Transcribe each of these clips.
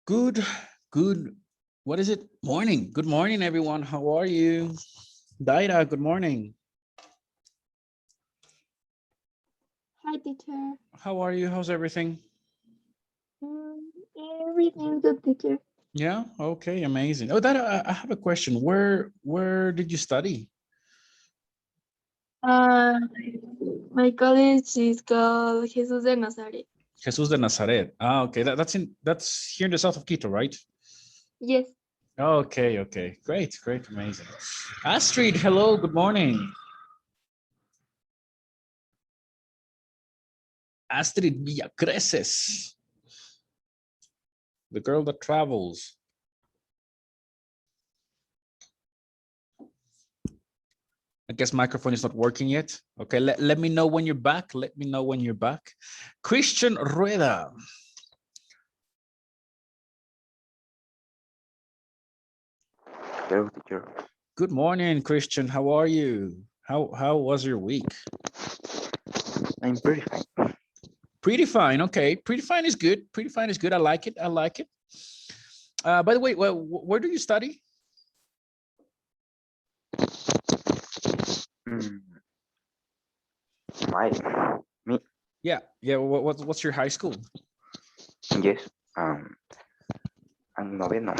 Good, good. What is it? Morning. Good morning, everyone. How are you? Daira, good morning. Hi, teacher. How are you? How's everything? Mm, Everything good, teacher. Yeah, okay, amazing. Oh, I have a question. Where did you study? Uh, my college is called Jesus de Nazaret. Jesús de Nazaret. Ah, okay. That's here in the south of Quito, right? Yes. Okay, okay. Great, great, amazing. Astrid, hello, good morning. Astrid Villacreces, the girl that travels. I guess microphone is not working yet. Okay, let me know when you're back. Let me know when you're back. Christian Rueda. Hello, teacher. Good morning, Christian. How are you? How was your week? I'm pretty fine. Pretty fine. Okay, pretty fine is good. Pretty fine is good. I like it. I like it. By the way, where do you study? Mm, my me Yeah, yeah. What's your high school? yes. I'm noveno.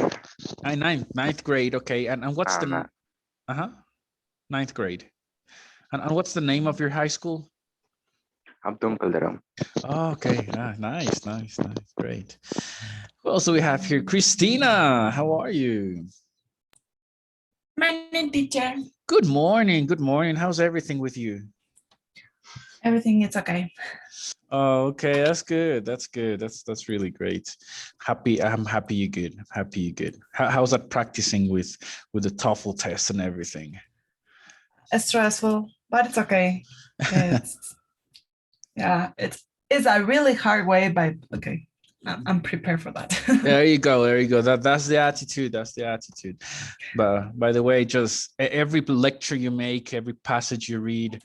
Ninth grade. Okay, and what's Um, the ninth grade? And what's the name of your high school? Abdul Calderon. Oh, okay. Nice, nice, nice. Great. Who else do we have here? Christina, how are you? Morning, teacher. Good morning. Good morning. How's everything with you? Everything is okay. Oh, okay. That's good. That's good. That's really great. Happy. I'm happy you good. I'm happy you good. How's that practicing with the TOEFL test and everything? It's stressful, but it's okay. It's yeah, it's a really hard way, but okay. I'm prepared for that. There you go. There you go. That's the attitude. That's the attitude. But by the way, just every lecture you make, every passage you read,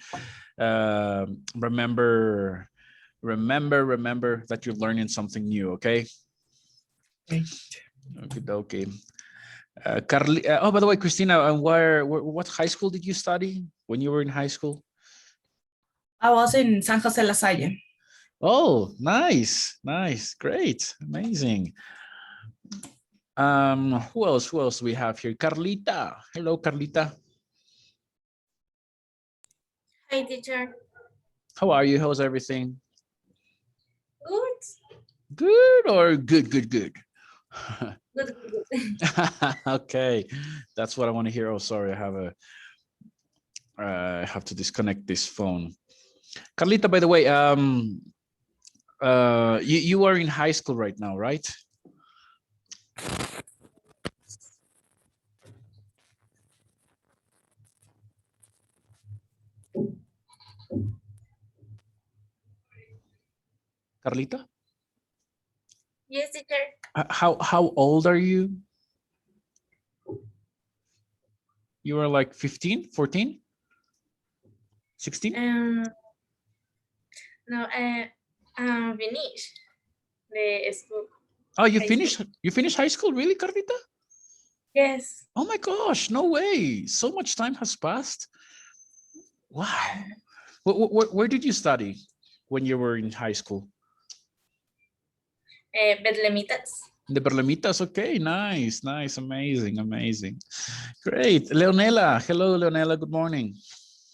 remember that you're learning something new. Okay. Great. Okay. Oh, by the way, Christina, what high school did you study when you were in high school? I was in San Jose La Salle. Oh, nice, nice, great, amazing. Who else? Who else do we have here? Carlita. Hello, Carlita. Hi, teacher. How are you? How's everything? Good. Good or good? Good. Good. Okay, that's what I want to hear. Oh, sorry, I have to disconnect this phone. Carlita, by the way, you are in high school right now, right? Carlita? Yes, teacher. How old are you? You are like 15, 14, 16? No, finish the school. Oh, you High school. finished high school, really, Carlita? Yes. Oh my gosh, no way. So much time has passed. Wow. Where did you study when you were in high school? Bedlemitas. The Berlemitas, okay, nice, nice, amazing, amazing. Great. Leonela, hello, Leonela, good morning.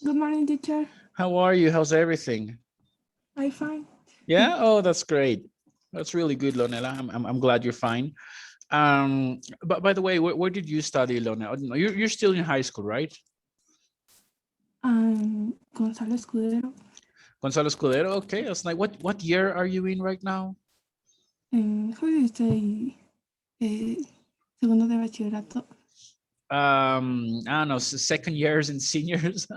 Good morning, teacher. How are you? How's everything? I'm fine. Yeah, oh, that's great. That's really good, Leonela. I'm glad you're fine. But by the way, where did you study, Leonela? No, you're still in high school, right? Gonzalo Escudero. Gonzalo Escudero, okay, that's nice. What year are you in right now? How do you say segundo de bachillerato? I don't know, second years and seniors.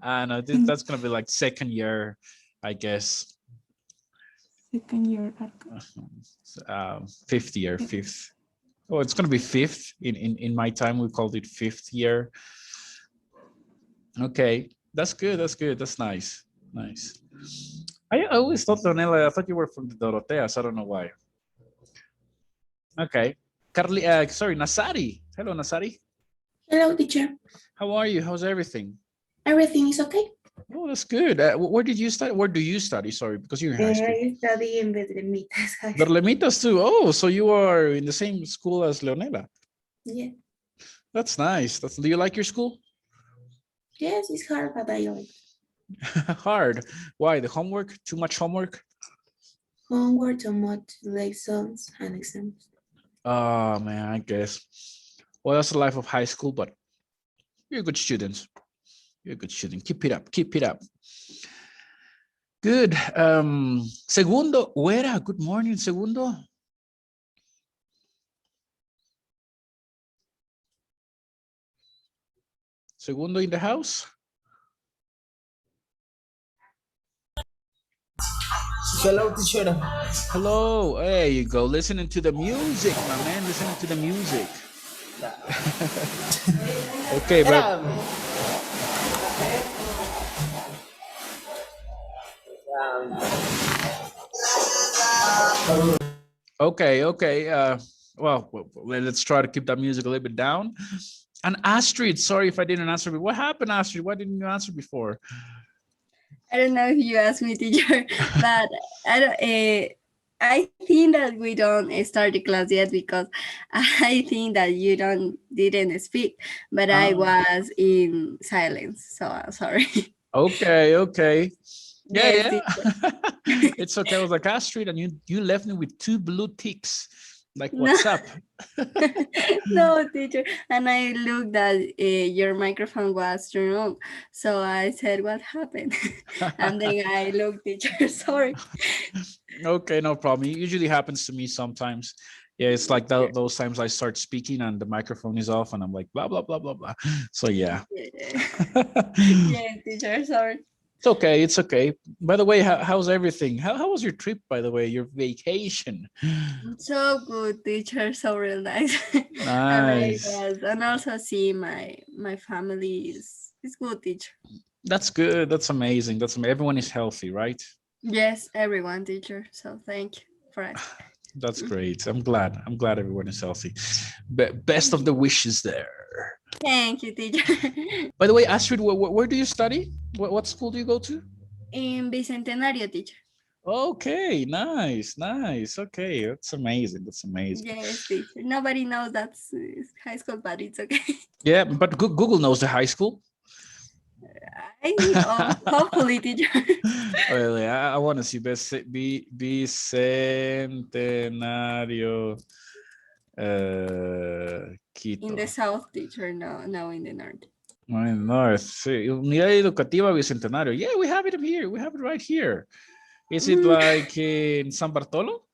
I don't know, that's gonna be like second year, I guess. Second year. Fifth year, fifth. Oh, it's gonna be fifth. In my time, we called it fifth year. Okay, that's good. That's good. That's nice. Nice. I always thought, Donella, I thought you were from the Doroteas. I don't know why. Okay. Sorry, Nasari. Hello, Nasari. Hello, teacher. How are you? How's everything? Everything is okay? Oh, that's good. Where did you study? Where do you study? Sorry, because you're in high school. I study in Bedremitas High School. Berlemitas too. Oh, so you are in the same school as Leonela. Yeah. That's nice. Do you like your school? Yes, it's hard, but I like Hard. Why? The homework? Too much homework? homework, too much lessons and exams. Oh man, I guess. Well, that's the life of high school, but you're a good student. You're a good student. Keep it up. Keep it up. Good. Segundo, Uera. Good morning, Segundo. Segundo in the house. Hello, teacher. Hello. There you go. Listening to the music, my man. Listening to the music. Okay, but okay. Well, let's try to keep that music a little bit down. And Astrid, sorry if I didn't answer. What happened, Astrid? Why didn't you answer before? I don't know if you asked me, teacher, but I don't. I think that we don't start the class yet because I think that you didn't speak, but I was in silence, so I'm sorry. Okay. Yeah. Yes, teacher. It's okay. I was like, Astrid, and you left me with 2 blue ticks. Like, No. what's up? No, teacher. And I looked that your microphone was turned on. So I said, what happened? And then I looked, teacher, sorry. Okay, no problem. It usually happens to me sometimes. Yeah, it's like those times I start speaking and the microphone is off and I'm like, blah, blah, blah, blah, blah. So yeah. Yeah, teacher, sorry. It's okay. By the way, how's everything? How was your trip, by the way, your vacation? So good, teacher, so real nice. Nice. And also see my family is good, teacher. That's good. That's amazing. Everyone is healthy, right? Yes, everyone, teacher. So thank you for it. That's great. I'm glad everyone is healthy. Best of the wishes there. Thank you, teacher. By the way, Astrid, where do you study? What school do you go to? In Bicentenario, teacher. Okay, nice. Okay, that's amazing. Yes, teacher. Nobody knows that's high school, but it's okay. Yeah, but Google knows the high school. I hopefully, teacher. Well, I want to see Bicentenario Quito. In the south, teacher. No, in the north. In the north. Sí, Unidad Educativa Bicentenario. Yeah, we have it here. We have it right here. Is it like in San Bartolo?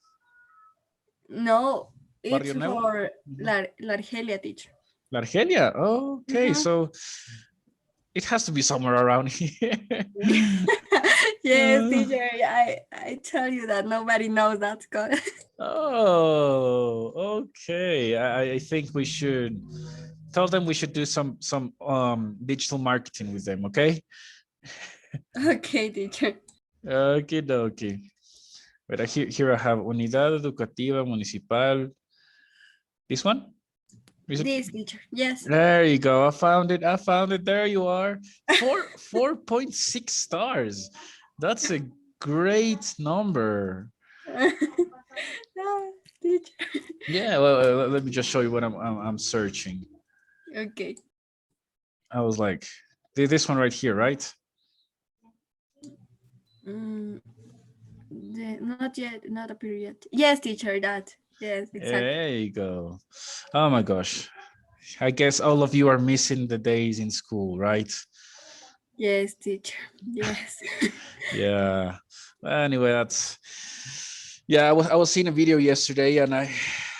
No, Barrio it's Nuevo? for La Argelia, teacher. La Argelia. Okay, so it has to be somewhere around here. Yes, teacher. I tell you that nobody knows that school. Oh, okay. I think we should tell them we should do some digital marketing with them, okay? Okay, teacher. Okay, dokie. But here I have Unidad Educativa Municipal. This one? This teacher, yes. There you go. I found it. There you are. 4.6 stars. That's a great number. No, teacher. Yeah, well, let me just show you what I'm searching. Okay. I was like, this one right here, right? Not yet, not a period. Yes, teacher, that. Yes, exactly. There you go. Oh my gosh. I guess all of you are missing the days in school, right? Yes, teacher. Yes. Yeah. Anyway, I was seeing a video yesterday and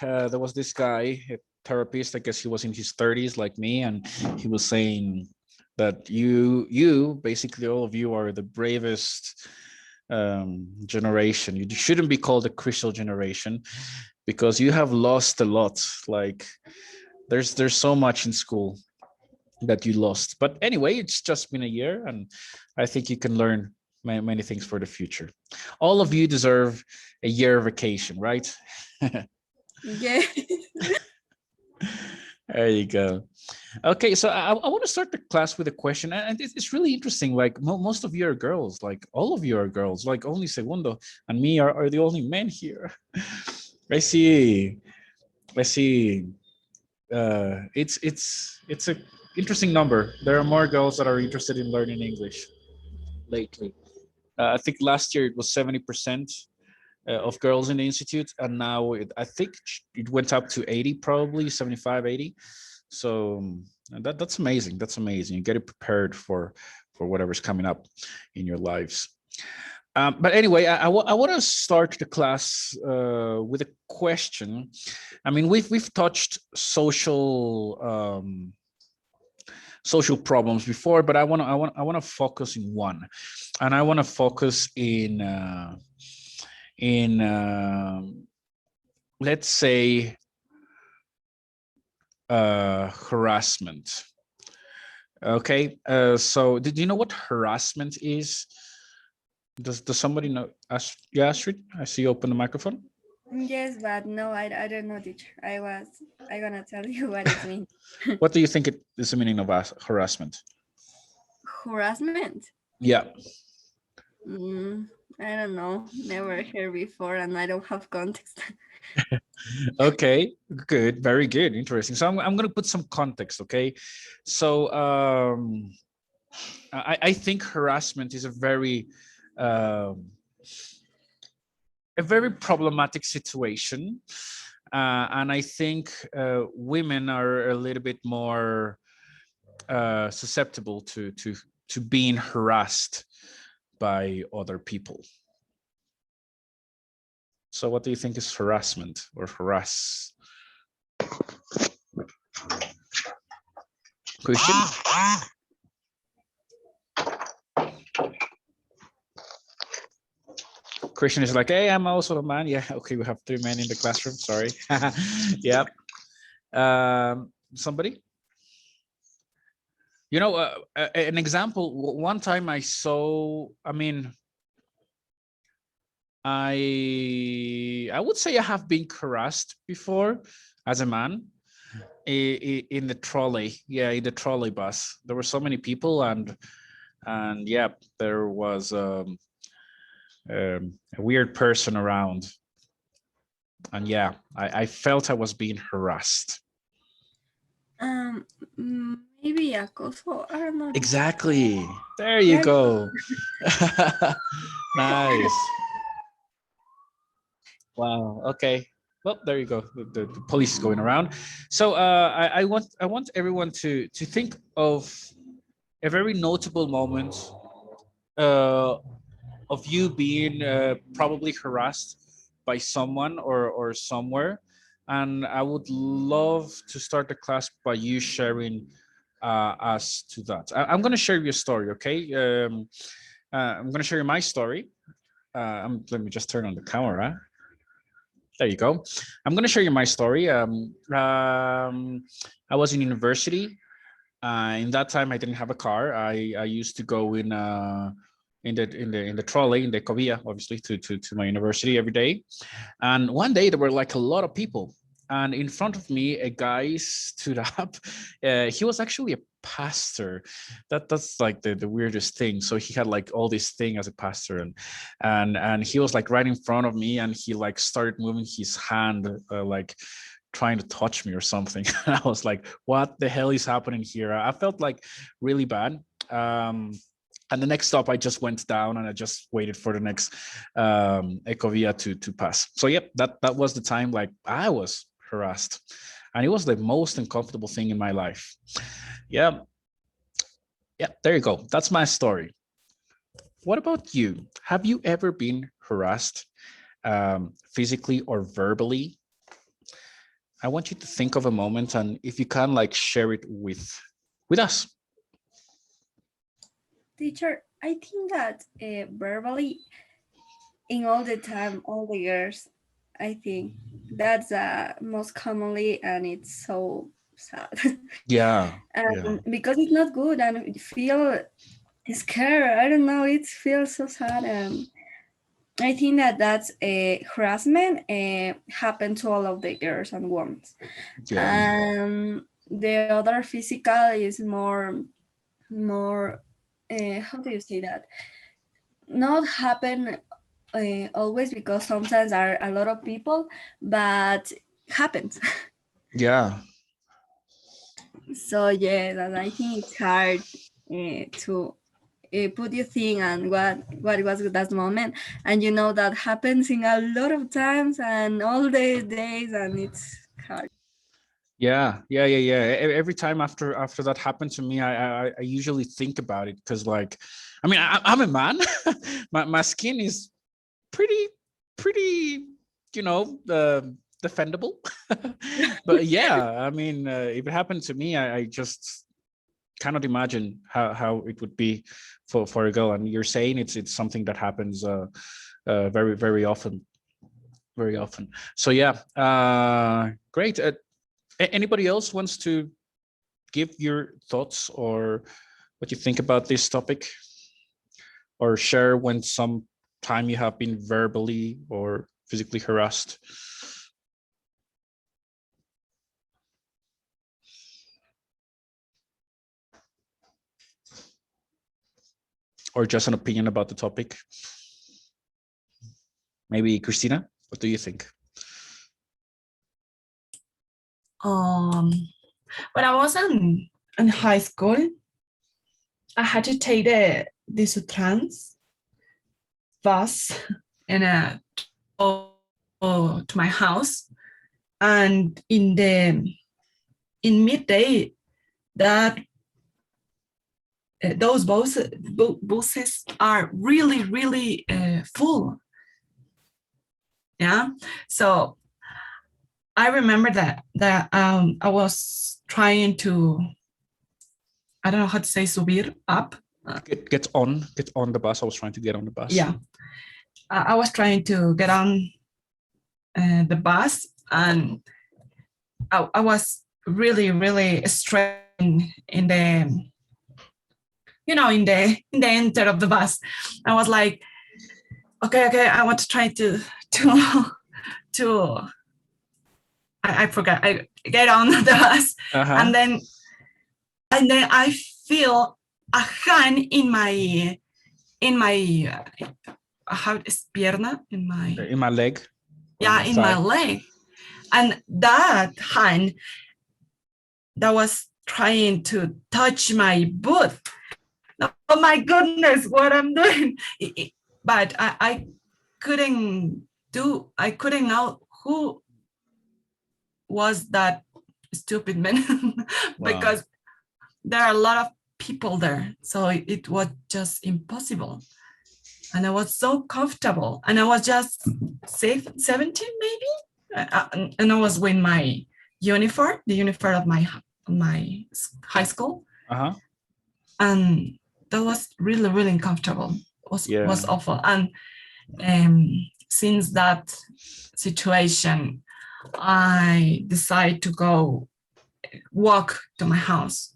there was this guy, a therapist, I guess he was in his 30s like me, and he was saying that you basically all of you are the bravest generation. You shouldn't be called a crucial generation because you have lost a lot. Like there's so much in school that you lost. But anyway, it's just been a year and I think you can learn many things for the future. All of you deserve a year vacation, right? Yeah. There you go. Okay, so I want to start the class with a question, and it's really interesting. Like most of you are girls, like all of you are girls, like only Segundo and me are the only men here. I see. I see. It's a interesting number. There are more girls that are interested in learning English lately. I think last year it was 70% of girls in the institute, and now I think it went up to 80, probably 75, 80. So that's amazing. That's amazing. You get it prepared for whatever's coming up in your lives. But anyway, I want to start the class with a question. I mean, we've touched social problems before, but I want to focus in one, and I want to focus in let's say harassment. Okay, so did you know what harassment is? Does somebody know? Yeah, Astrid, I see you open the microphone. Yes, but no, I don't know, teacher. I gonna tell you what it means. What do you think it is the meaning of harassment? Harassment. Yeah. I don't know. Never heard before, and I don't have context. Okay, good, very good, interesting. So I'm going to put some context. Okay, so I think harassment is a very problematic situation, and I think women are a little bit more susceptible to being harassed by other people. So what do you think is harassment or harass? Christian? Christian is like, hey, I'm also a man. Yeah, okay, we have 3 men in the classroom. Sorry. Yeah. Somebody? You know, an example, one time I saw, I mean, I would say I have been harassed before as a man in the trolley. Yeah, in the trolley bus. There were so many people, and yeah, there was a weird person around, and yeah, I felt I was being harassed. Maybe acoso. I don't know. Exactly. There you go. Nice. Wow. Okay. Well, there you go. The police is going around. So I want everyone to think of a very notable moment of you being probably harassed by someone or somewhere, and I would love to start the class by you sharing us to that. I'm going to share your story. Okay. I'm going to share you my story. Let me just turn on the camera. There you go. I'm going to show you my story. I was in university. In that time, I didn't have a car. I used to go in the trolley in the Covia, obviously, to my university every day. And one day there were like a lot of people, and in front of me, a guy stood up. He was actually a pastor. That's like the weirdest thing. So he had like all this thing as a pastor, and he was like right in front of me, and he like started moving his hand like trying to touch me or something. And I was like, what the hell is happening here? I felt like really bad. And the next stop, I just went down and I just waited for the next Ecovia to pass. So yep, that was the time like I was harassed, and it was the most uncomfortable thing in my life. Yeah, there you go. That's my story. What about you? Have you ever been harassed physically or verbally? I want you to think of a moment, and if you can, like, share it with us. Teacher, I think that verbally, in all the time, all the years, I think that's most commonly, and it's so sad. Yeah. Because it's not good, and you feel scared. I don't know. It feels so sad, and I think that that's a harassment happened to all of the girls and women. Yeah. The other physical is more how do you say that? Not happen always, because sometimes are a lot of people, but happens. Yeah. So yeah, that I think it's hard to put your thing and what was that moment, and you know that happens in a lot of times and all the days, and it's hard. Yeah. Every time after that happened to me, I usually think about it, because like, I mean, I'm a man. my skin is pretty, you know, defendable. But yeah, I mean, if it happened to me, I just cannot imagine how it would be for a girl. And you're saying it's something that happens very often, very often. So yeah, great. Anybody else wants to give your thoughts or what you think about this topic, or share when some time you have been verbally or physically harassed? Or just an opinion about the topic? Maybe Christina, what do you think? When I was in high school, I had to take the Sutrans bus and to my house, and in midday, that those buses are really full. Yeah, so I remember that I was trying to, I don't know how to say, subir up. Get on the bus. I was trying to get on the bus. Yeah, I was trying to get on the bus, and I was really stressed in the, you know, in the enter of the bus. I was like, okay, I want to try to I forgot. I get on the bus, and then I feel a hand in my how is pierna, in my leg. Yeah, in my leg, and that hand that was trying to touch my boot. Oh my goodness, what I'm doing! But I couldn't know who was that stupid man. Because there are a lot of people there, so it was just impossible. And I was so comfortable, and I was just 17 maybe, and I was with my uniform, the uniform of my high school, and that was really uncomfortable. Was awful. And since that situation, I decided to go walk to my house.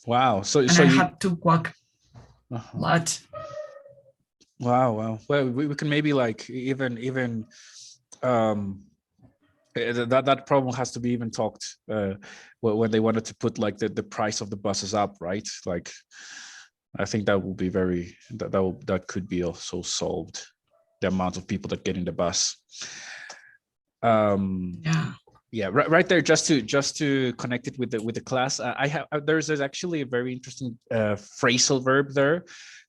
Wow. So I had to walk a lot. Wow. Well, we can maybe like even that problem has to be even talked when they wanted to put like the price of the buses up, right? Like, I think that will be that could be also solved, the amount of people that get in the bus. Yeah, right there, just to connect it with the class. There's actually a very interesting phrasal verb there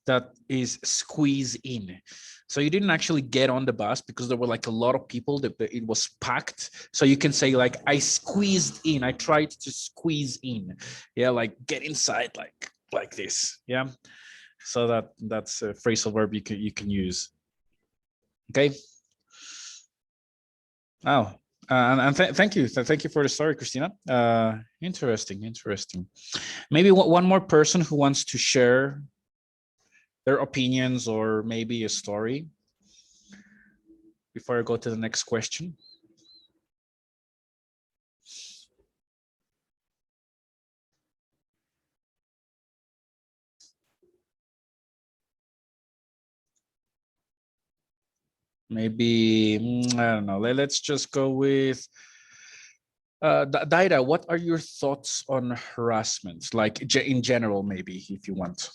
that is squeeze in. So you didn't actually get on the bus because there were like a lot of people, that it was packed. So you can say like, I squeezed in, I tried to squeeze in. Yeah, like get inside, like this. Yeah. So that's a phrasal verb you can use. Okay. Oh, and thank you for the story, Christina. Interesting. Maybe one more person who wants to share their opinions or maybe a story before I go to the next question. maybe, I don't know. Let's just go with Daira. What are your thoughts on harassment? Like in general, maybe, if you want.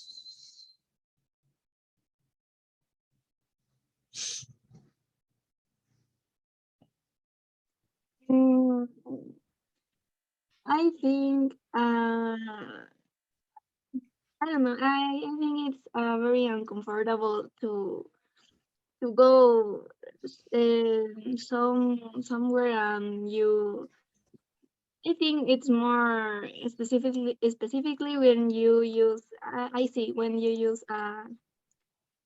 Mm, I think I don't know. I think it's very uncomfortable to go somewhere and you. I think it's more specifically when you use. I see when you use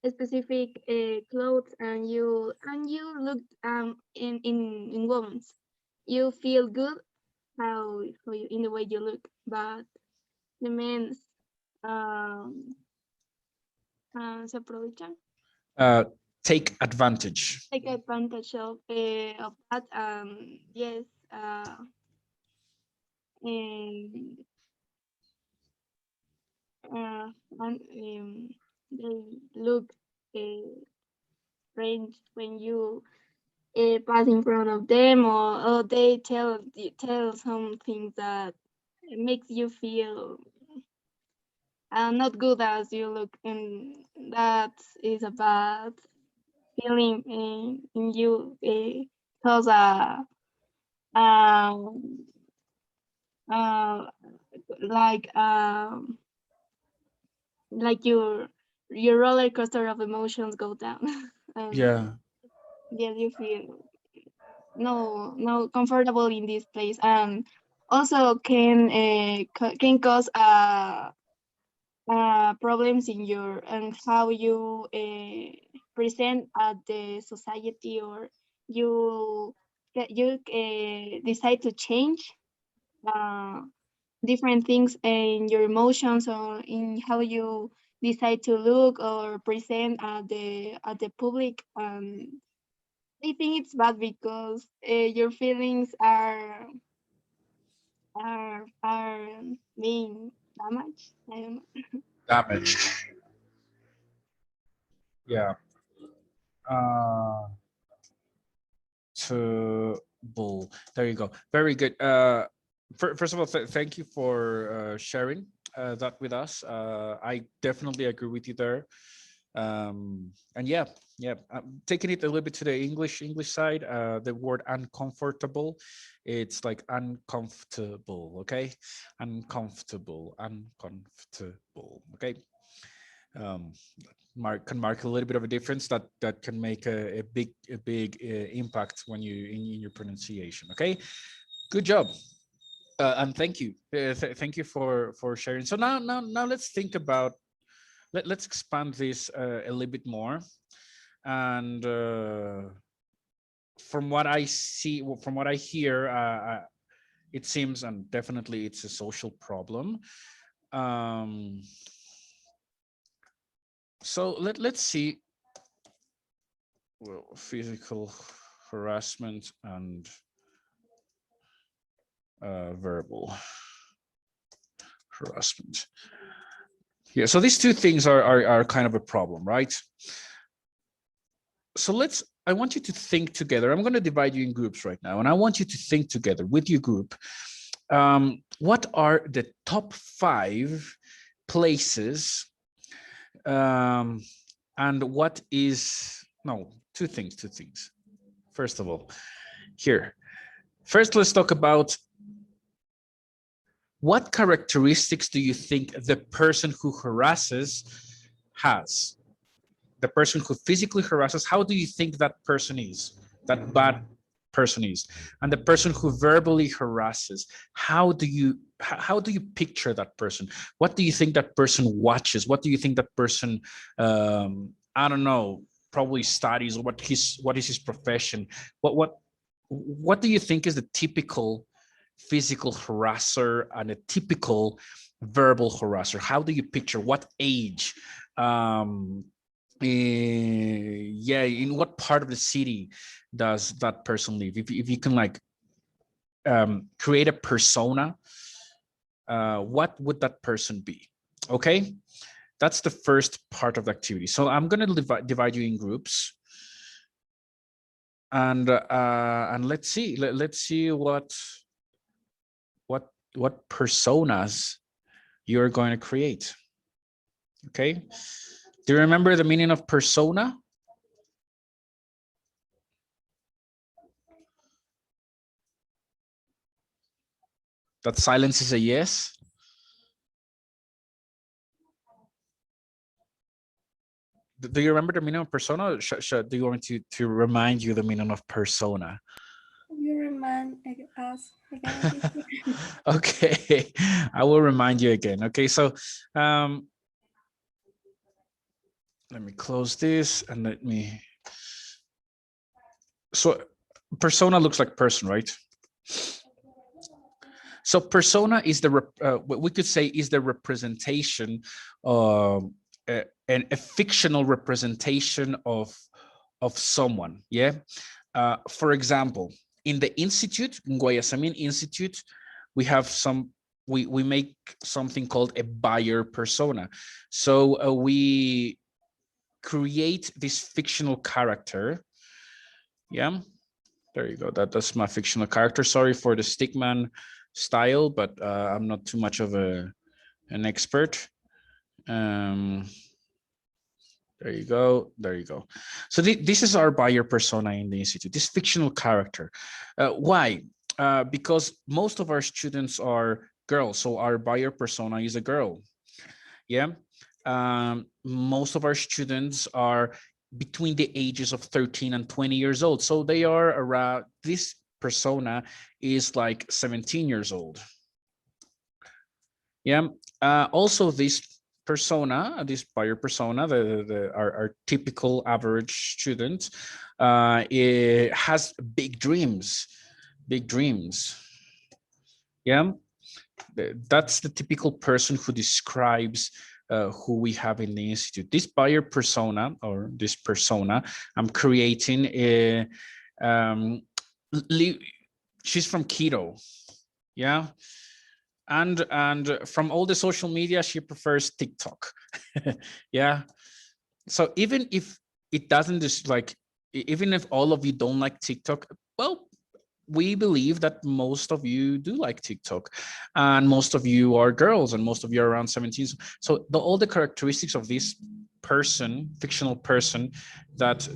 specific clothes and you look in women's, you feel good how you, in the way you look, but the men's se aprovechan, Take advantage. take advantage of that. Yes, and they look strange when you pass in front of them, or they tell something that makes you feel not good as you look, and that is a bad feeling in you, because um, uh, like like your roller coaster of emotions go down. And Yeah. yes, you feel no comfortable in this place, and also can cause problems in your and how you present at the society, or you decide to change uh, different things in your emotions, or in how you decide to look or present at the public. I think it's bad because your feelings are being damaged. I don't know. Damaged. Yeah. To bull. There you go. Very good. First of all, thank you for sharing that with us. I definitely agree with you there. And yeah, taking it a little bit to the English side, the word uncomfortable, it's like uncomfortable. Okay, uncomfortable. Okay. um, can mark a little bit of a difference that can make a big impact when you in your pronunciation. Okay, good job. And thank you, thank you for sharing. So now let's think about, let's expand this a little bit more. And from what I see, from what I hear, it seems, and definitely it's a social problem. um so let's see. Well, physical harassment and verbal harassment. Yeah, so these two things are kind of a problem, right? So I want you to think together. I'm going to divide you in groups right now, and I want you to think together with your group. What are the top 5 places, and what is, no, two things. First of all, here, first, let's talk about what characteristics do you think the person who harasses has? The person who physically harasses, how do you think that person is? That bad person is? And the person who verbally harasses, how do you picture that person? What do you think that person watches? What do you think that person, I don't know, probably studies, or what is his profession? What do you think is the typical physical harasser and a typical verbal harasser? How do you picture, what age? Yeah, in what part of the city does that person live? If you can, like, create a persona, what would that person be? Okay, that's the first part of the activity. So I'm going to divide you in groups. and let's see. Let's see what personas you're going to create. Okay. Do you remember the meaning of persona? That silence is a yes. Do you remember the meaning of persona? Do you want to remind you the meaning of persona? You remind us again. Okay, I will remind you again. Okay, so let me close this and let me. So persona looks like person, right? So persona is the what we could say is the representation, a fictional representation of someone. Yeah. For example, in the institute, in Guayasamín Institute, we have we make something called a buyer persona. So we create this fictional character. Yeah. There you go. That's my fictional character. Sorry for the stickman style, but I'm not too much of an expert. There you go. There you go. So this is our buyer persona in the institute, this fictional character. Why? Because most of our students are girls. So our buyer persona is a girl. Yeah. Most of our students are between the ages of 13 and 20 years old. So they are around, this persona is like 17 years old. Yeah. Also this persona, this buyer persona, our typical average student, it has big dreams. Yeah. That's the typical person who describes who we have in the institute. This buyer persona, or this persona I'm creating, she's from Quito. Yeah. And from all the social media, she prefers TikTok. Yeah. So even if it doesn't just like, even if all of you don't like TikTok, well, we believe that most of you do like TikTok, and most of you are girls, and most of you are around 17. So all the characteristics of this person, fictional person, that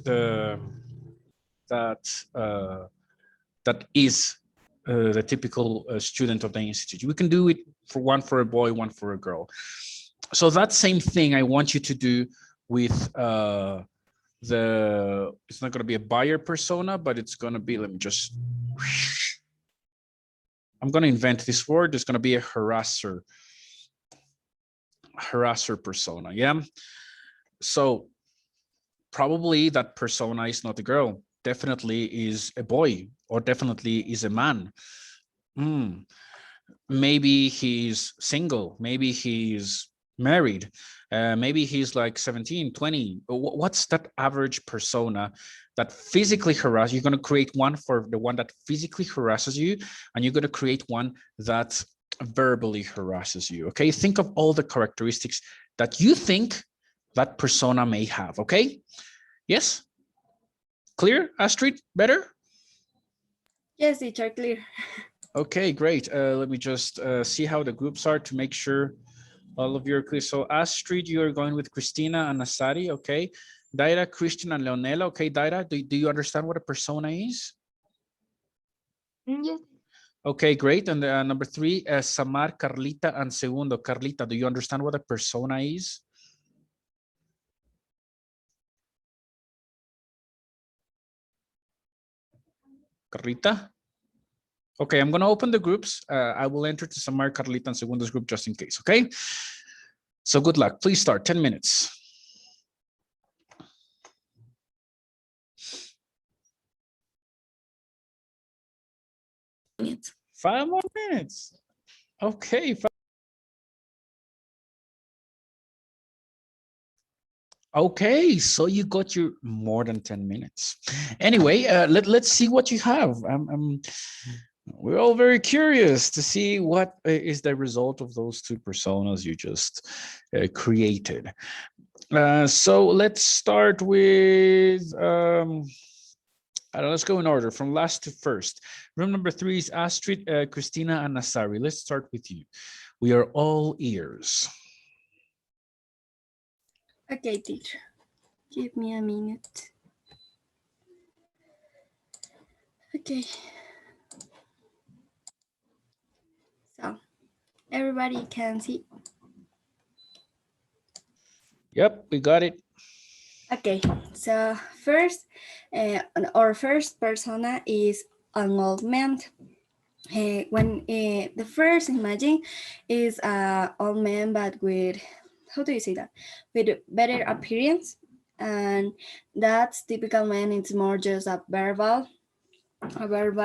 is the typical student of the institute. We can do it for one for a boy, one for a girl. So that same thing I want you to do with it's not going to be a buyer persona, but it's going to be, let me just, I'm going to invent this word. There's going to be a harasser persona. Yeah. So probably that persona is not a girl, definitely is a boy, or definitely is a man. Maybe he's single, maybe he's married, maybe he's like 17, 20. What's that average persona that physically harasses? You're going to create one for the one that physically harasses you, and you're going to create one that verbally harasses you. Okay, think of all the characteristics that you think that persona may have. Okay, yes, clear, Astrid? Better? Yes, teacher, clear. Okay, great. Let me just see how the groups are to make sure all of you are clear. So Astrid, you are going with Christina and Asari. Okay. Daira, Christian, and Leonela. Okay, Daira, do you understand what a persona is? Yes. Okay, great. And number 3, Samar, Carlita, and Segundo. Carlita, do you understand what a persona is? Carlita? Okay, I'm going to open the groups. I will enter to Samar, Carlita, and Segundo's group just in case, okay? So good luck. Please start. 10 minutes. Minutes. 5 more minutes. Okay. Okay, so you got your more than 10 minutes. Anyway, let's see what you have. We're all very curious to see what is the result of those 2 personas you just created. So let's start with I don't know, let's go in order from last to first. Room number 3 is Astrid, Christina, and Nasari. Let's start with you. We are all ears. Okay, teacher. Give me a minute. Okay. So, everybody can see. Yep, we got it. Okay, so first, our first persona is an old man. When the first imagine is an old man, but with, how do you say that? With better appearance. And that's typical man, it's more just a verbal harassment.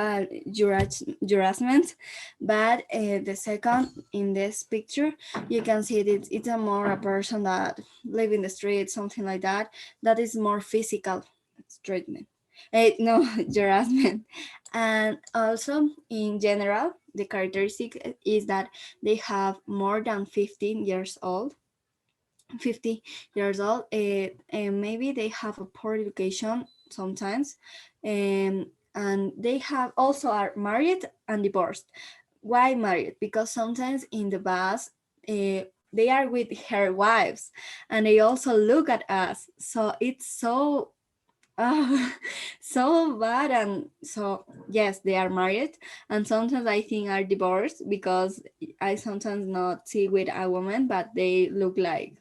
But the second in this picture, you can see that it's a more a person that live in the street, something like that. That is more physical treatment. No, harassment. And also in general, the characteristic is that they have more than 15 years old 50 years old, and maybe they have a poor education sometimes, and they have also are married and divorced. Why married? Because sometimes in the bus, they are with her wives, and they also look at us. So it's so so bad. And so yes, they are married, and sometimes I think are divorced, because I sometimes not see with a woman, but they look like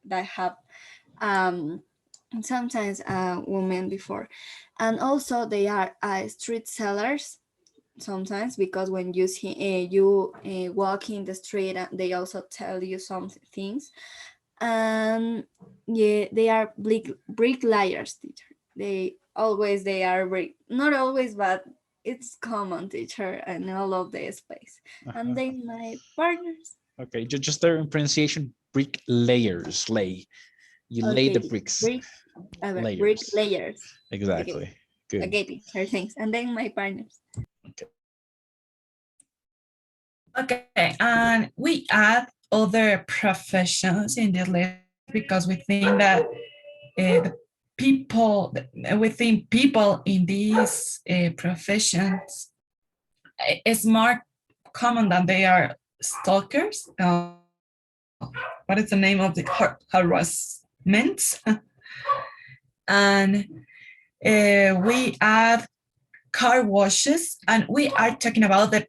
that have sometimes women before. And also they are street sellers sometimes, because when you see you walk in the street, they also tell you some things. And yeah, they are bricklayers, teacher. They are not always, but it's common, teacher, and all of the space. And they my partners. Okay, just their pronunciation, brick layers, lay. You lay the Okay, bricks. brick Layers. layers. Exactly. Okay. Good. Okay, teacher, thanks. And then my partners. Okay, and we add other professions in this list because we think that we think people in these professions, it's more common that they are stalkers. What is the name of the harassment? And we add car washes, and we are talking about the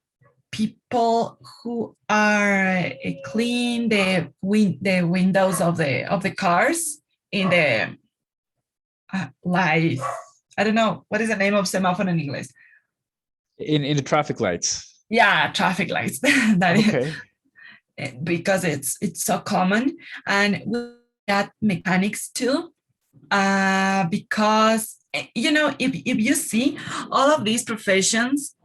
people who are clean the windows of the cars in the like, I don't know, what is the name of semáforo in English? In the traffic lights. Yeah, traffic lights. That Okay. because it's so common. And we got mechanics too, because if you see, all of these professions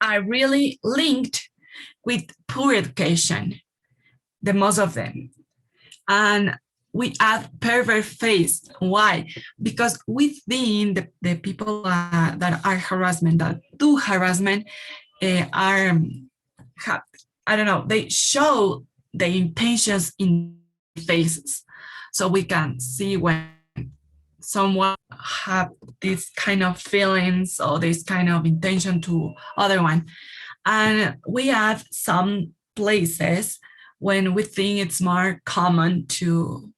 are really linked with poor education, the most of them. And we add pervert face. Why? Because within the people that are harassment, that do harassment, are, I don't know, they show the intentions in faces. So we can see when someone have this kind of feelings or this kind of intention to other one. And we have some places when we think it's more common to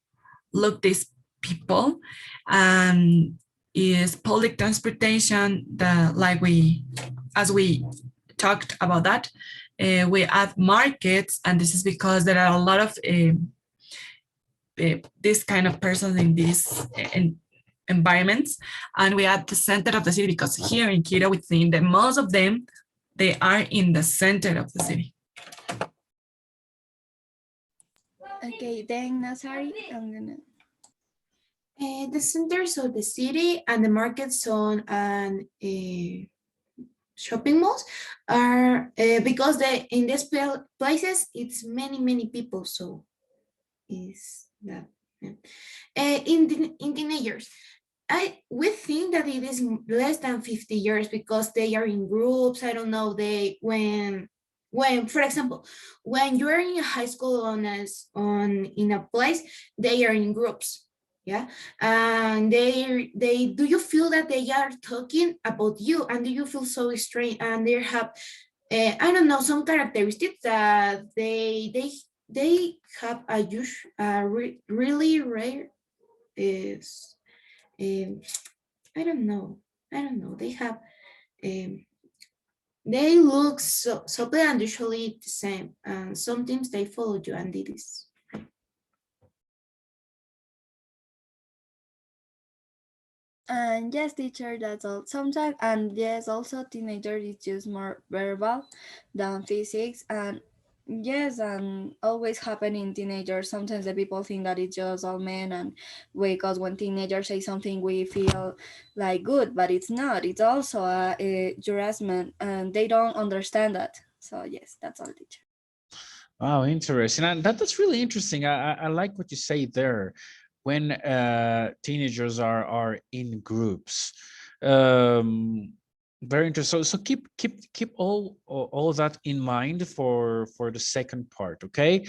look these people, is public transportation, as we talked about that. We add markets, and this is because there are a lot of this kind of persons in these environments. And we add the center of the city, because here in Quito, we think that most of them, they are in the center of the city. Okay, then Nazari, I'm gonna. The centers of the city and the markets on shopping malls are because in these places it's many people, so is that in teenagers. We think that it is less than 50 years because they are in groups. I don't know. When for example, when you're in high school in a place, they are in groups. Yeah, and they do you feel that they are talking about you, and do you feel so strange, and they have I don't know, some characteristics that they have a really rare is um, I don't know, they have um, they look so unusually the same, and sometimes they follow you, and it is. And yes, teacher, that's all. Sometimes, and yes, also teenager is just more verbal than physics. And yes, and always happen in teenagers. Sometimes the people think that it's just all men, and because when teenagers say something, we feel like good, but it's not. It's also a harassment, and they don't understand that. So yes, that's all, teacher. Oh, interesting. And that's really interesting. I like what you say there. When teenagers are in groups, very interesting. So keep all that in mind for the second part. Okay.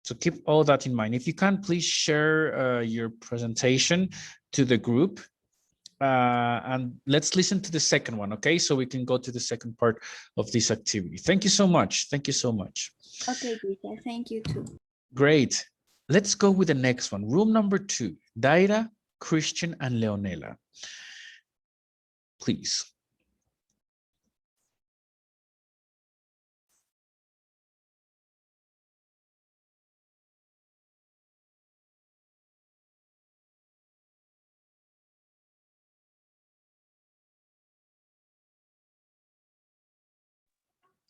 So keep all that in mind. If you can, please share your presentation to the group. And let's listen to the second one, okay? So we can go to the second part of this activity. Thank you so much. Thank you so much. Okay, teacher. Thank you too. Great. Let's go with the next one. Room number 2, Daira, Christian, and Leonela. Please.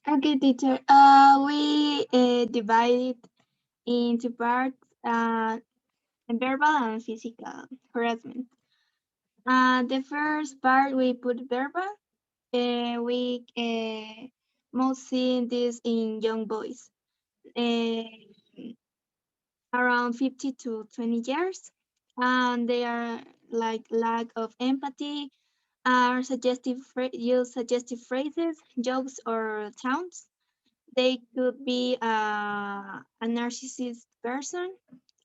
Okay, teacher. We divided into parts, verbal and physical harassment. The first part we put verbal. We most see this in young boys, uh, around 50 to 20 years, and they are like lack of empathy, are use suggestive phrases, jokes, or taunts. They could be a narcissist person,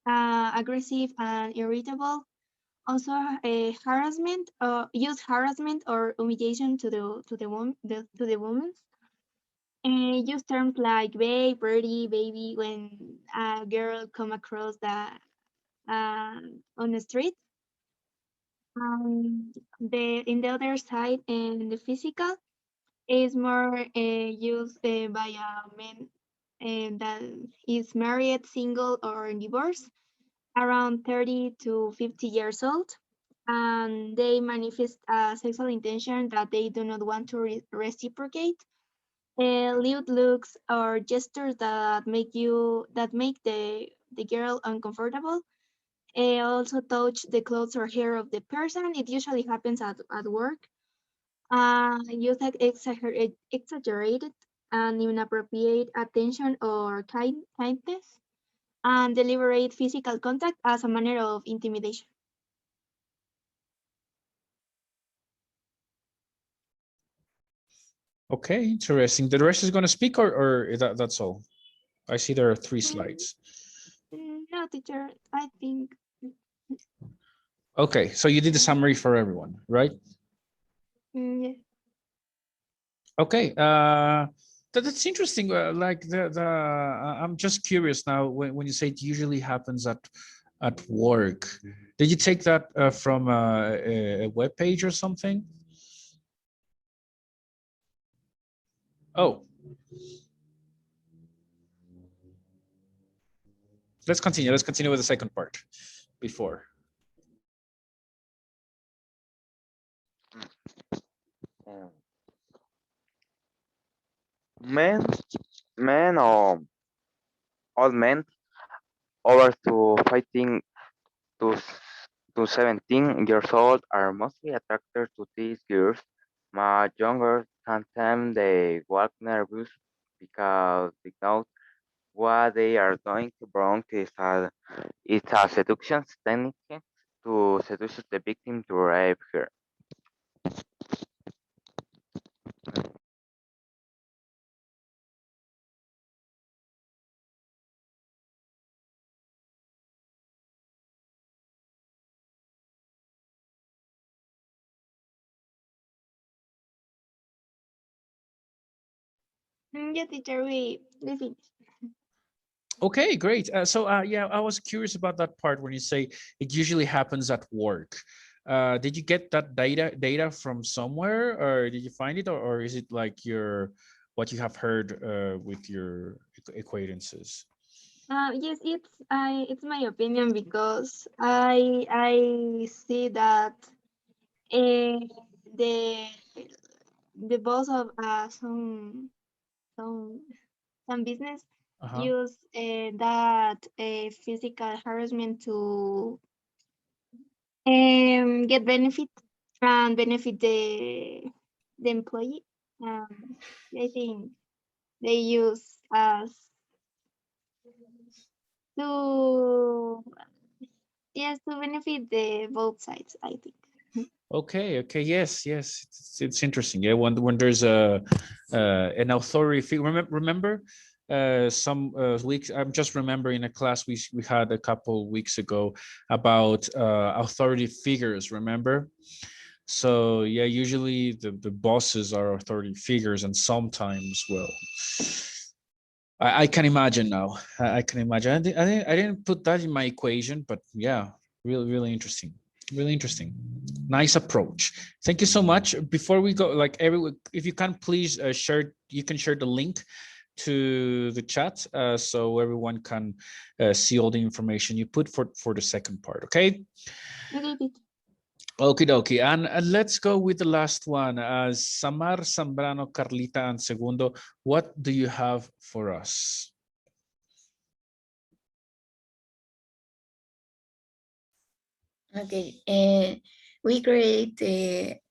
aggressive and irritable. Also, harassment, use harassment or humiliation to the woman. Use terms like babe, birdie, baby when a girl come across on the street. In the other side, and the physical is more used by a man that is married, single, or divorced, around 30 to 50 years old. And they manifest a sexual intention that they do not want to reciprocate. Lewd looks or gestures that make the girl uncomfortable. Also touch the clothes or hair of the person. It usually happens at work. Use like exaggerated and inappropriate attention or kindness, and deliberate physical contact as a manner of intimidation. Okay, interesting. The rest is going to speak, or that's all? I see there are 3 slides. No, teacher, I think. Okay, so you did the summary for everyone, right? Yes. Okay, that's interesting. Like I'm just curious now. When you say it usually happens at work, did you take that from a web page or something? Oh, let's continue. Let's continue with the second part before. Um, men, men or old men over to fighting to to 17 years old are mostly attracted to these girls. Much younger can tend they walk nervous because they know what they are doing to wrong is it's a seduction technique to seduce the victim to rape her. Yeah, teacher, we finished. Okay, great. Yeah, I was curious about that part when you say it usually happens at work. Did you get that data from somewhere, or did you find it, or is it like what you have heard with your acquaintances? Yes, it's my opinion because I see that uh, the the boss of some some business Uh-huh. use that physical harassment to get benefit and benefit the employee. I think they use as to yes to benefit the both sides. I think. Okay. Yes. It's interesting. Yeah. When there's an authority figure. Remember some weeks. I'm just remembering a class we had a couple weeks ago about authority figures. Remember? So yeah, usually the bosses are authority figures, and sometimes, well, I can imagine now. I can imagine. I didn't put that in my equation, but yeah, really interesting. Really interesting. Nice approach. Thank you so much. Before we go, like everyone, if you can please share, you can share the link to the chat so everyone can see all the information you put for the second part. Okay. Okay, teacher. Okie dokie. And let's go with the last one. Samar, Zambrano, Carlita, and Segundo, what do you have for us? Okay, we create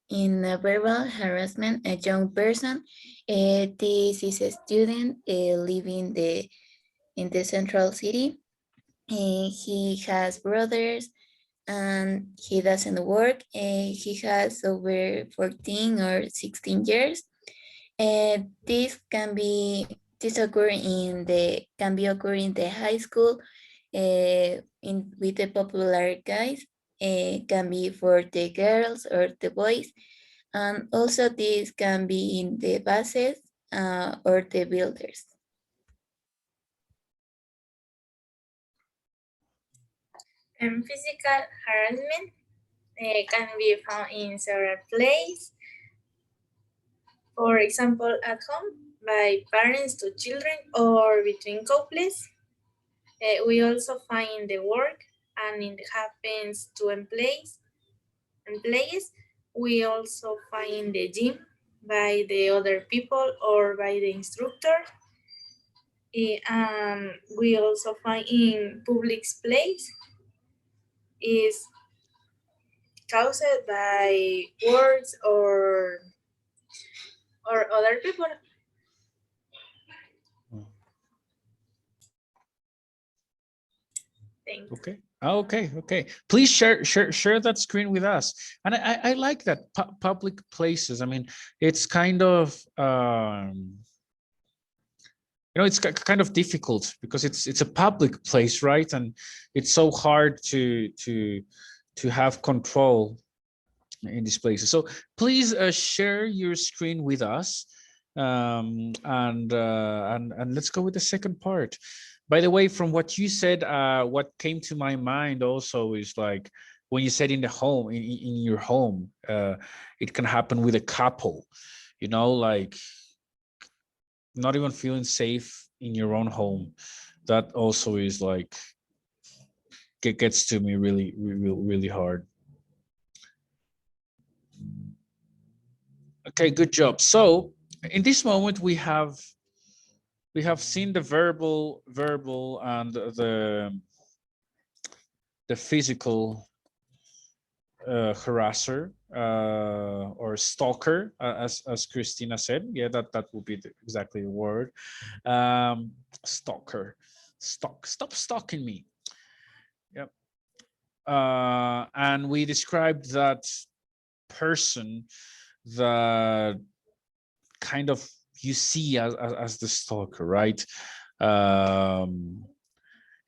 in verbal harassment a young person. This is a student living in the central city. He has brothers and he doesn't work. He has over 14 or 16 years. This occur in the can be occur in the high school in with the popular guys. Can be for the girls or the boys, and also this can be in the buses or the builders. Physical harassment can be found in several places. For example, at home, by parents to children or between couples. We also find the work and it happens to employees. We also find the gym by the other people or by the instructor. We also find in public place is caused by words or other people. Thank you. Okay. Okay. Please share that screen with us. And I like that public places. I mean, it's kind of it's kind of difficult because it's a public place, right? And it's so hard to have control in these places. So please share your screen with us, and let's go with the second part. By the way, from what you said, what came to my mind also is like when you said in the home, in your home, it can happen with a couple, like not even feeling safe in your own home. That also is like gets to me really hard. Okay, good job. So in this moment we have seen the verbal and the physical harasser or stalker, as Christina said. Yeah, that would be exactly the word. Stalker. Stop stalking me. Yep. And we described that person that kind of you see as the stalker, right?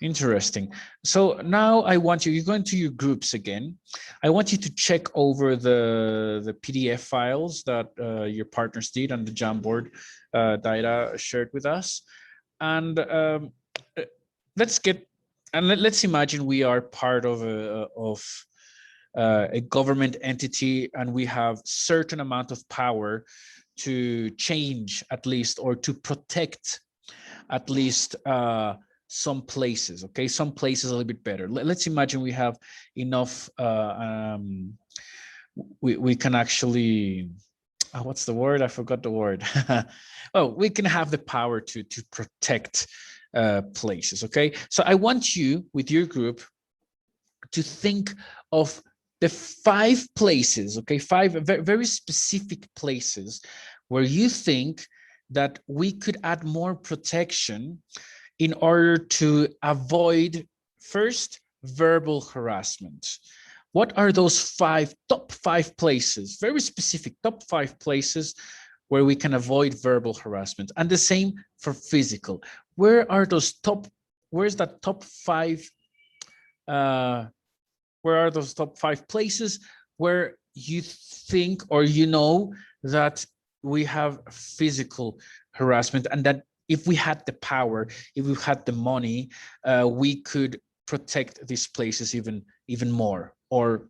Interesting. So now I want you go into your groups again. I want you to check over the PDF files that your partners did on the Jamboard data shared with us. And let's imagine we are part of a government entity, and we have certain amount of power to change at least, or to protect at least some places. Okay, some places a little bit better. Let's imagine we have enough. We can actually. What's the word? I forgot the word. Oh, we can have the power to protect places. Okay, so I want you with your group to think of the 5 places. Okay, 5 very specific places where you think that we could add more protection in order to avoid, first, verbal harassment. What are those top 5 places, very specific top 5 places where we can avoid verbal harassment? And the same for physical. Where's that top 5? Where are those top 5 places where you think, or you know, that we have physical harassment, and that if we had the power, if we had the money, we could protect these places even more, or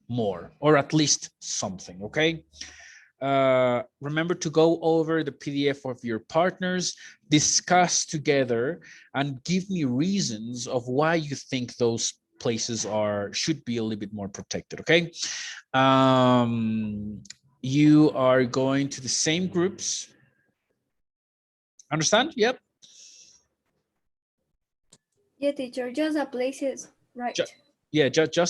at least something. Okay. Remember to go over the PDF of your partners, discuss together, and give me reasons of why you think those places should be a little bit more protected. Okay. You are going to the same groups. Understand? Yep. Yeah, teacher, just the places, right? Just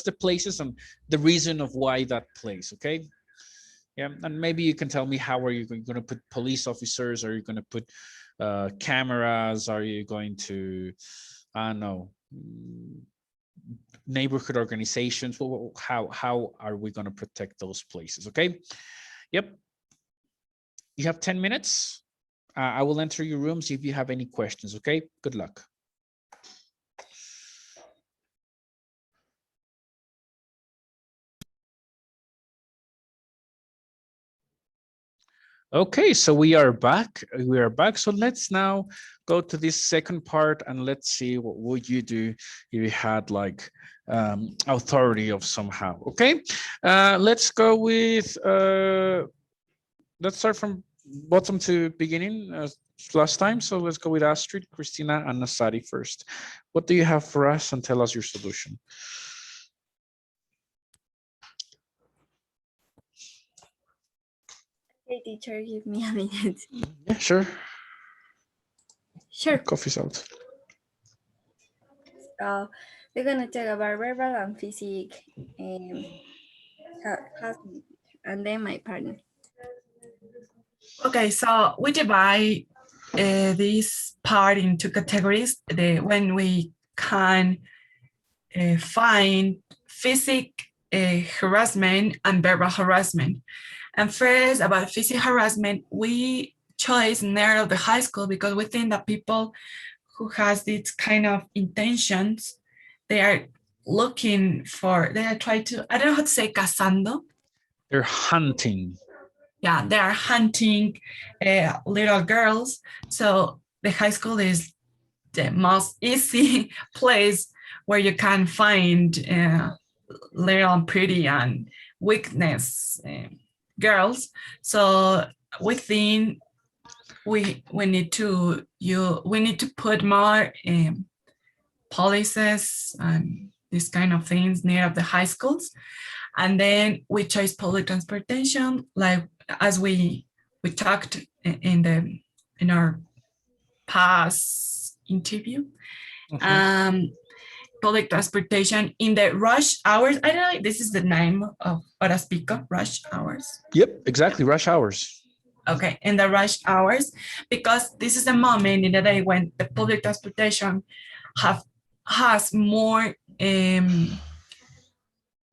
the places and the reason of why that place. Okay. Yeah, and maybe you can tell me, how are you going to put police officers? Are you going to put cameras? Are you going to, I don't know, neighborhood organizations? How are we going to protect those places? Okay. Yep. You have 10 minutes. I will enter your rooms if you have any questions. Okay. Good luck. Okay, so we are back. So let's now go to this second part, and let's see what would you do if you had like authority of somehow. Okay, let's go with let's start from bottom to beginning last time. So let's go with Astrid, Christina, and Nasari first. What do you have for us, and tell us your solution? Hey, teacher, give me a minute. Yeah, sure. Sure. Coffee's out. So we're gonna talk about verbal and physical harassment, and then my partner. Okay, so we divide this part into categories. When we can find physical harassment and verbal harassment. And first, about physical harassment, we chose near the high school because we think that people who has these kind of intentions, they are looking for, they are trying to, I don't know how to say cazando. They're hunting. Yeah, they are hunting little girls. So the high school is the most easy place where you can find little pretty and weakness girls. So we think we need to put more policies and these kind of things near the high schools. And then we chose public transportation, like as we talked in our past interview. Public transportation in the rush hours. I don't know, this is the name of Horas Pico, rush hours. Yep, exactly, rush hours. Okay, in the rush hours, because this is the moment in the day when the public transportation has more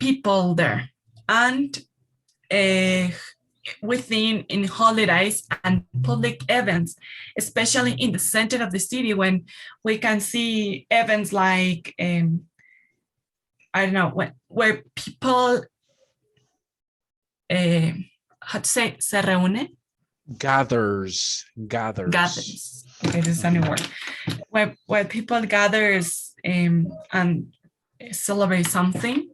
people there, and within in holidays and public events, especially in the center of the city when we can see events like I don't know, where people how to say se reúne? Gathers. Gathers. Okay, this is a new word. Where people gathers and celebrate something.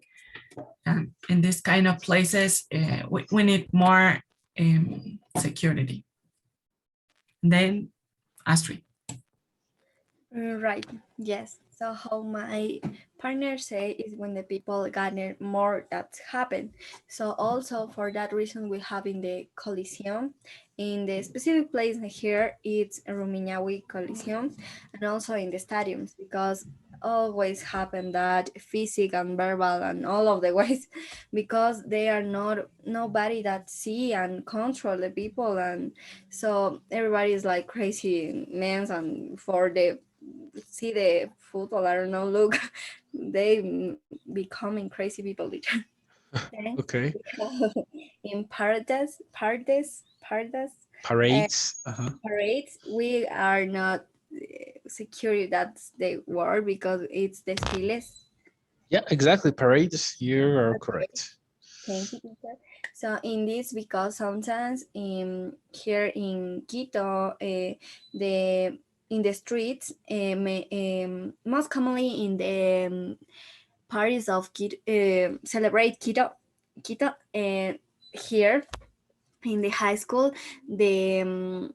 In this kind of places, we need more security. Then, Astrid. Right. Yes. So how my partner say is when the people gather more that happen. So also for that reason we have in the Coliseum, in the specific place here it's Rumiñahui Coliseum, and also in the stadiums because always happen that physical and verbal and all of the ways because they are not nobody that see and control the people, and so everybody is like crazy men and for the see the football, I don't know, look, they becoming crazy people literally. Then Okay. in parades, Parades. parades, we are not secure, that's the word because it's desfiles. Yeah, exactly. Parades. You are correct. Thank you, teacher. So in this, because sometimes in here in Quito, the in the streets, most commonly in the parties of Quito, celebrate Quito, and here in the high school, the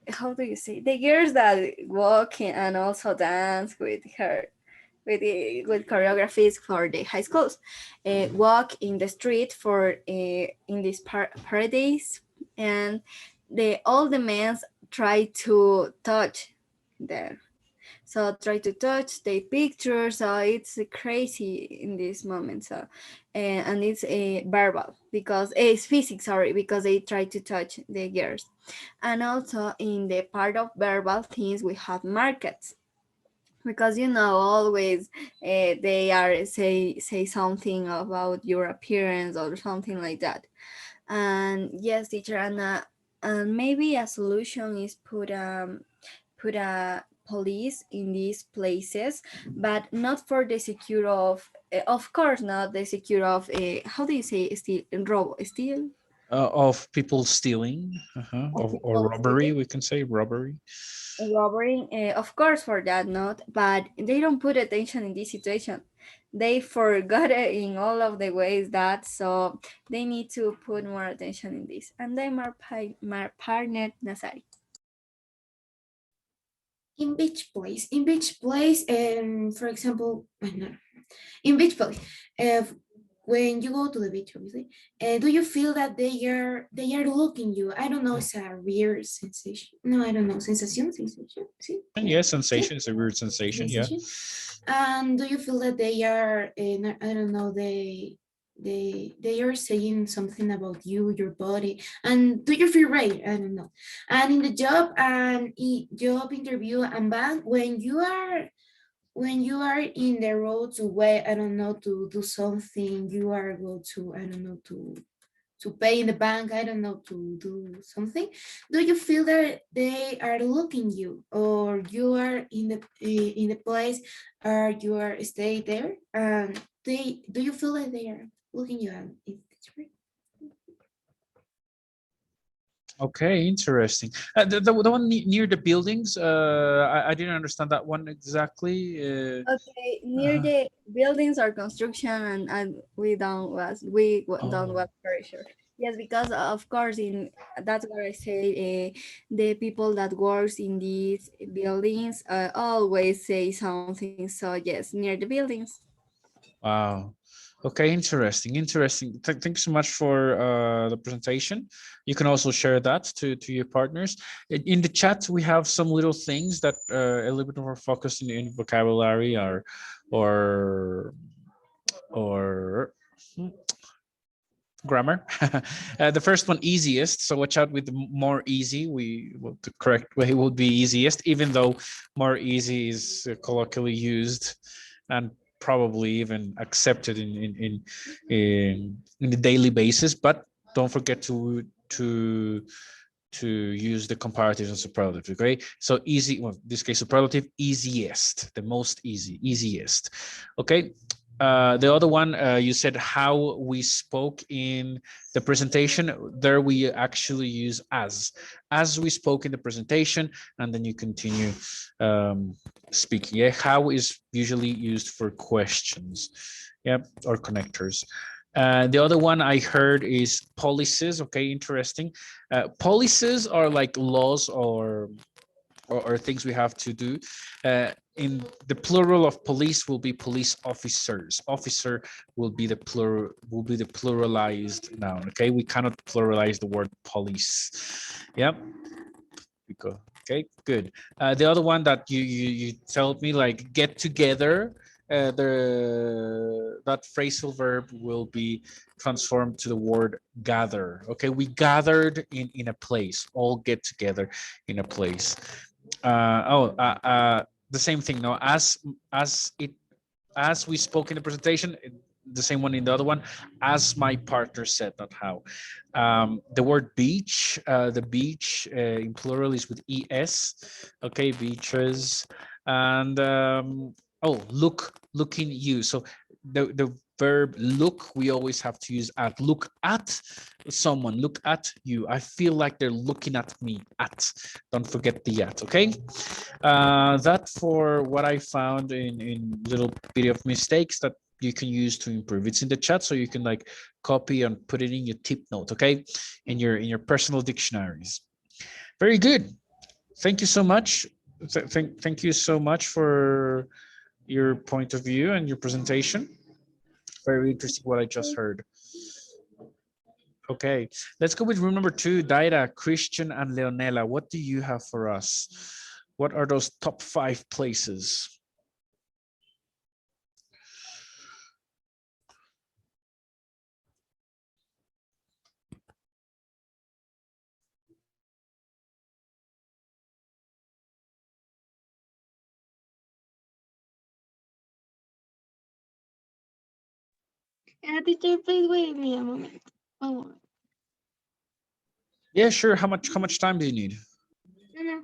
how do you say, the girls that walk and also dance with her with choreographies for the high schools, walk in the street for in these parades, and all the men try to touch there. So try to touch the picture. So it's crazy in this moment. So and it's verbal because it's physics. Sorry, because they try to touch the girls, and also in the part of verbal things we have markets because always they are say something about your appearance or something like that. And yes, teacher, and maybe a solution is put a police in these places, but not for the secure of course not the secure of how do you say steal Of people stealing, of or people robbery. stealing, We can say robbery. robbing, of course for that not, but they don't put attention in this situation. They forgot it in all of the ways that, so they need to put more attention in this. And then my partner Nazari. In beach place, for example, no, in beach place, when you go to the beach, obviously, do you feel that they are looking you? I don't know, it's a weird sensation. No, I don't know, sensation. See? And Yeah. yes, See? sensation is a weird sensation. Yeah. Sensation. And do you feel that they are, I don't know, they are saying something about you, your body, and do you feel right? I don't know. And in the job and job interview and bank, when you are in the road to wait, I don't know, to do something, you are go to, I don't know, to pay in the bank, I don't know, to do something. Do you feel that they are looking you, or you are in the place, or you are stay there, and do you feel that they are looking you, and it's right? Okay, interesting. The one near the buildings, I didn't understand that one exactly. Okay, near Uh-huh. the buildings or construction, and don't Oh, was very sure. Yes, because of course in that's what I say. The people that works in these buildings always say something. So yes, near the buildings. wow. Okay, interesting. Thanks so much for the presentation. You can also share that to your partners. In the chat, we have some little things that a little bit more focused in vocabulary or or grammar. The first one, easiest. So watch out with the more easy. The correct way would be easiest, even though more easy is colloquially used and probably even accepted in the daily basis. But don't forget to use the comparatives and superlative. Okay, so easy, well, in this case superlative, easiest, the most easiest. Okay, the other one, you said how we spoke in the presentation. There we actually use as we spoke in the presentation, and then you continue speaking. Yeah, how is usually used for questions, yeah, or connectors. The other one I heard is policies. Okay, interesting. Policies are like laws or things we have to do. In the plural of police will be police officers. Officer will be the pluralized noun. Okay, we cannot pluralize the word police. Yep. Because okay, good. The other one that you told me, like get together. That phrasal verb will be transformed to the word gather. Okay, we gathered in a place. All get together in a place. The same thing. No, as we spoke in the presentation, the same one in the other one, as my partner said, not how. The word beach, the beach in plural is with es. Okay, beaches. And oh, looking you. So the verb look, we always have to use at. Look at someone, look at you. I feel like they're looking at me. At, don't forget the at. Okay, that for what I found in little bit of mistakes that you can use to improve. It's in the chat, so you can like copy and put it in your tip note. Okay, in your personal dictionaries. Very good. Thank you so much. Thank you so much for your point of view and your presentation. Very interesting what I just heard. Okay, let's go with room number 2, Daira, Christian, and Leonela. What do you have for us? What are those top 5 places? Teacher, please wait me a moment. One moment. Yeah, sure. How much time do you need? No,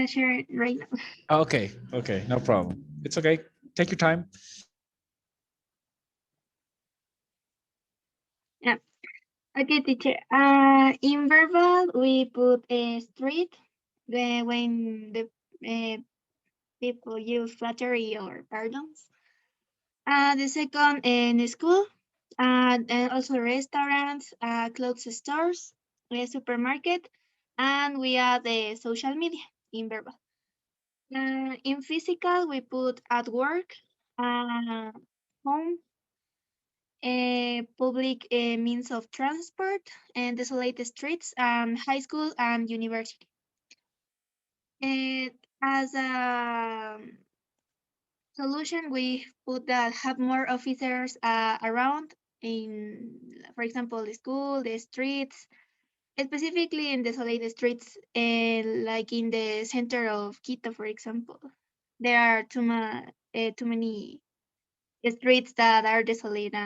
share it right now. Okay, no problem. It's okay. Take your time. Yeah. Okay, teacher. In verbal, we put a street when the people use flattery or pardons. The second in school, and also restaurants, clothes stores, a supermarket, and we add the social media in verbal. In physical, we put at work, home, public means of transport, and desolate streets, high school and university. As a solution, we put that have more officers around in, for example, the school, the streets, specifically in desolate streets, like in the center of Quito, for example. There are too many streets that are desolate,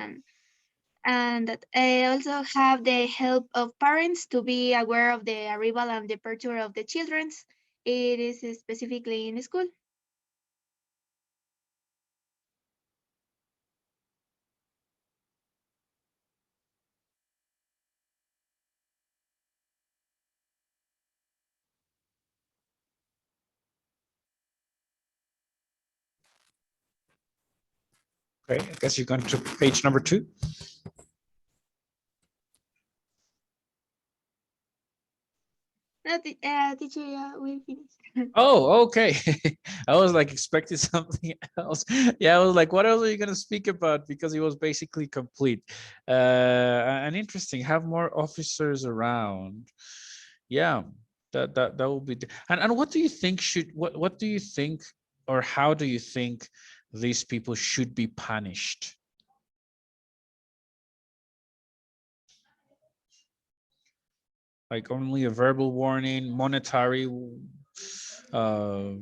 and that also have the help of parents to be aware of the arrival and departure of the children. It is specifically in school. Okay, I guess you're going to page number 2. Teacher, we finished. Oh, okay. I was like expecting something else. Yeah, I was like, what else are you going to speak about? Because it was basically complete. And interesting, have more officers around. Yeah, that will be. And what do you think what do you think, or how do you think these people should be punished? Like only a verbal warning, monetary. I don't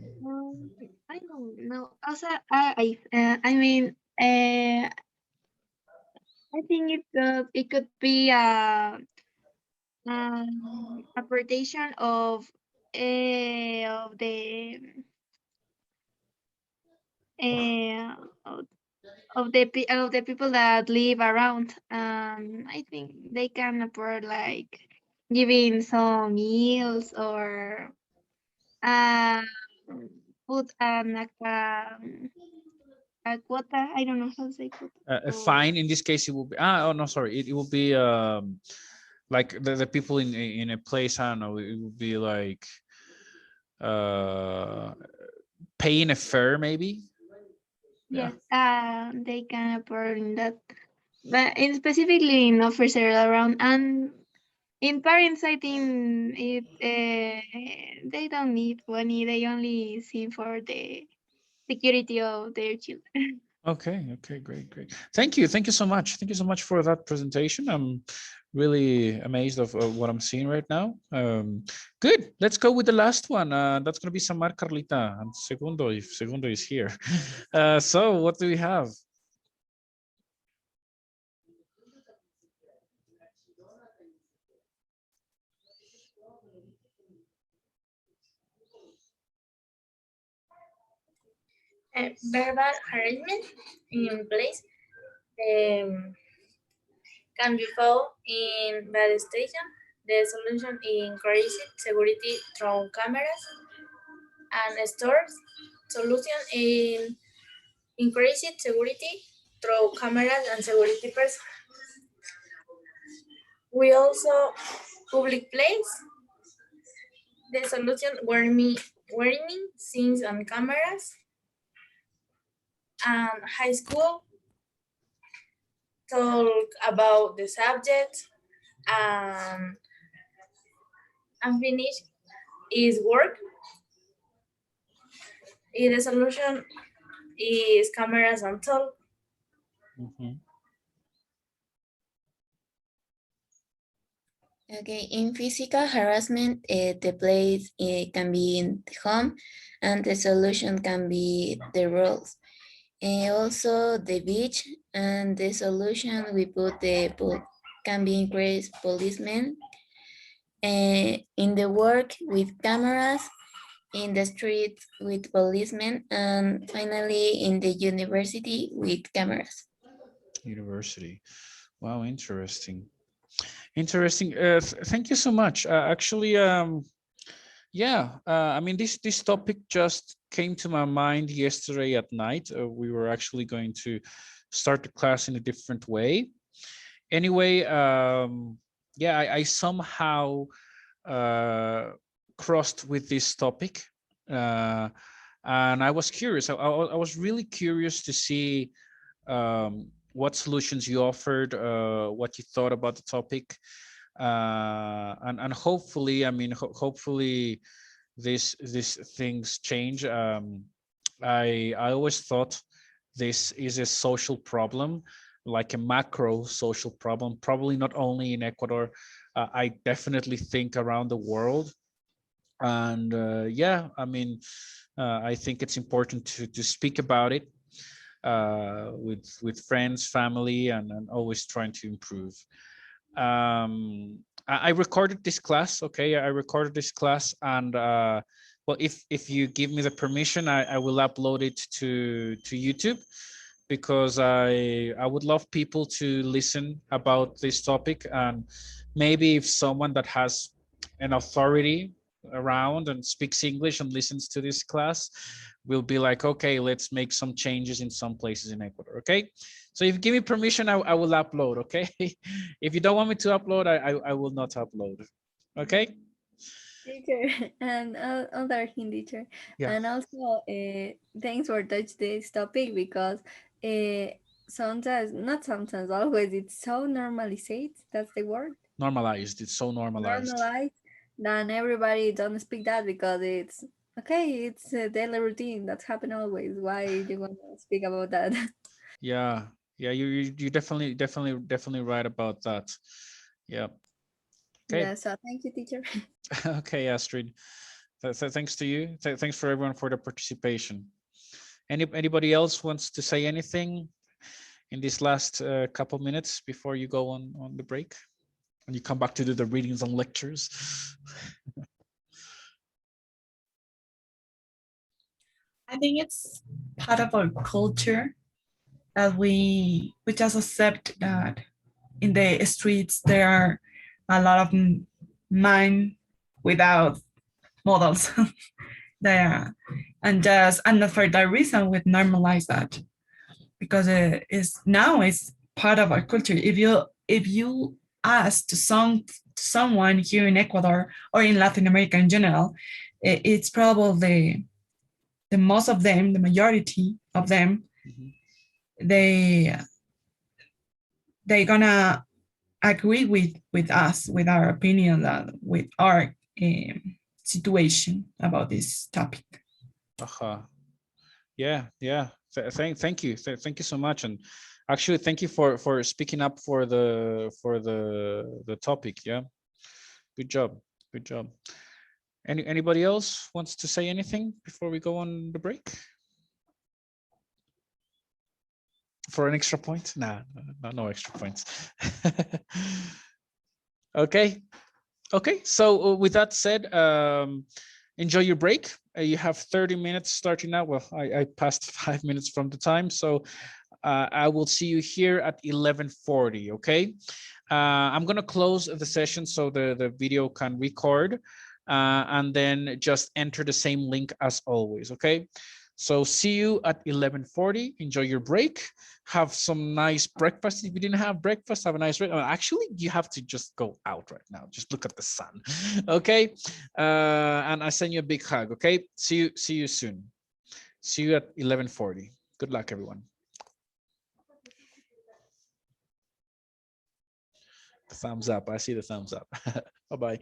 know. Also, I mean, I think it could be a portation of the uh, of of the people that live around. I think they can afford like giving some meals or um put a quota. I don't know how to say quota. A fine in this case, it will be. Oh no, sorry. It will be like the people in a place. I don't know. It would be like uh paying a fare, maybe. Yeah. Yes, they can afford in that, but in specifically in officer around and in parents, I think they don't need money. They only see for the security of their children. Okay. Okay. Great. Great. Thank you. Thank you so much. Thank you so much for that presentation. I'm really amazed of what I'm seeing right now. Good. Let's go with the last one. That's going to be Samar Carlita and Segundo if Segundo is here. So what do we have? Verbal harassment in place can be found in bad station. The solution increased security through cameras and stores. Solution in increased security through cameras and security person. We also public place. The solution warning scenes on cameras and high school talk about the subject and finish is work. The solution is cameras and talk. Mhm. Okay, in physical harassment, the place can be in the home and the solution can be the rules. Also the beach and the solution we put can be increased policemen in the work with cameras, in the street with policemen, and finally in the university with cameras. University. Wow, interesting. Interesting. Thank you so much. Actually, yeah, I mean, this topic just came to my mind yesterday at night. We were actually going to start the class in a different way. Anyway, yeah, I somehow crossed with this topic, and I was curious. I was really curious to see what solutions you offered, what you thought about the topic, and hopefully, I mean, hopefully, these things change. I always thought this is a social problem, like a macro social problem, probably not only in Ecuador. I definitely think around the world, and yeah, I mean, I think it's important to speak about it with friends, family, and always trying to improve. I recorded this class. Okay, I recorded this class, and well, if you give me the permission, I will upload it to YouTube because I would love people to listen about this topic, and maybe if someone that has an authority around and speaks English and listens to this class will be like, okay, let's make some changes in some places in Ecuador. Okay, so if you give me permission, I will upload. Okay, if you don't want me to upload, I will not upload. Okay. Teacher and other Hindi teacher, Yeah. and also thanks for touch this topic because uh, sometimes, not sometimes, always it's so normalized. That's the word. Normalized. It's so normalized. Normalized. Then everybody don't speak that because it's okay. It's a daily routine that's happen always. Why you want to speak about that? Yeah. Yeah. You definitely right about that. Yeah. Okay. Yeah. So thank you, teacher. Okay, Astrid. Thanks to you. Thanks for everyone for the participation. Anybody else wants to say anything? in this last couple minutes before you go on the break and you come back to do the readings and lectures? I think it's part of our culture that we just accept that in the streets there are a lot of men without models there, and for that reason we normalize that because it's part of our culture. If you ask to someone here in Ecuador or in Latin America in general, it's probably the most of them, the majority of them, they gonna agree with us, with our opinion, with our situation about this topic. Yeah. Thank you. Thank you so much. And actually, thank you for speaking up for the topic. Yeah. Good job. Good job. Anybody else wants to say anything before we go on the break? For an extra point? Nah, no extra points. Okay. So with that said, enjoy your break. You have 30 minutes starting now. Well, I passed 5 minutes from the time, so I will see you here at 11:40. Okay. I'm gonna close the session so the video can record, and then just enter the same link as always. Okay. So see you at 11:40. Enjoy your break. Have some nice breakfast. If you didn't have breakfast, have a nice break. Actually, you have to just go out right now. Just look at the sun. Okay. And I send you a big hug. Okay. See you soon. See you at 11:40. Good luck, everyone. Thumbs up. I see the thumbs up. Bye-bye.